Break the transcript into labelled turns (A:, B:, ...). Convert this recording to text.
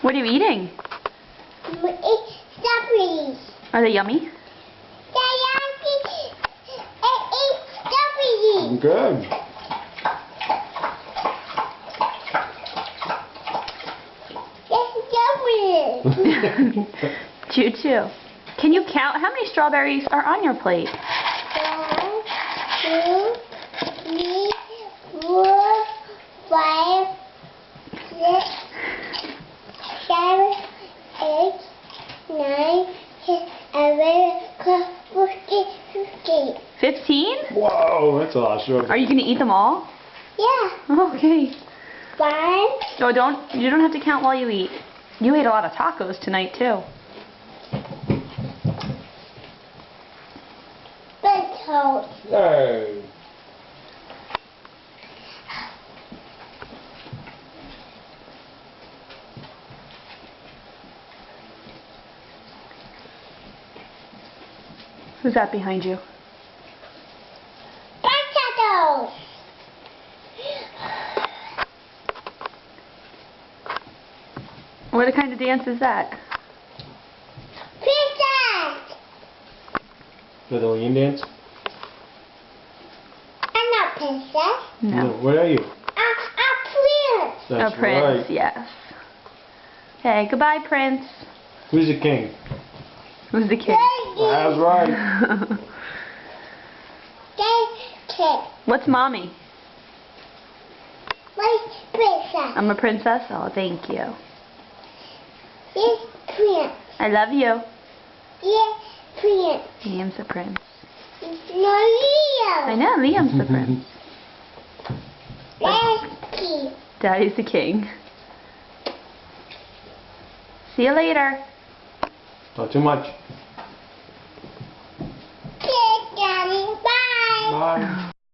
A: What are you eating?
B: Strawberries.
A: Are they yummy?
C: Good.
A: Choo choo. Can you count how many strawberries are on your plate?
B: 1, 2, 3, 4, 5, 6, 7, 8, 9, 10, 11, 12, 14, 15.
A: 15?
C: Whoa, that's a lot of strawberries.
A: Are you going to eat them all?
B: Yeah.
A: Okay.
B: 1.
A: So you don't have to count while you eat. You ate a lot of tacos tonight too.
B: Mentos.
C: Hey.
A: Who's that behind you?
B: Potatoes.
A: What kind of dance is that?
B: Princess.
C: The Lillian dance?
B: I'm not princess.
A: No.
C: What are you?
B: I'm prince.
C: That's
A: A prince,
C: right.
A: yes. Okay, goodbye, Prince.
C: Who's the king?
A: Who's the king?
C: That's right.
B: Kid.
A: What's mommy?
B: Where's princess?
A: I'm a princess? Oh, thank you.
B: Yes, prince.
A: I love you.
B: Yes, prince.
A: Liam's a prince.
B: No, Leo.
A: I know, Liam's the prince.
B: That's king.
A: Daddy's the king. See you later.
C: Not too much.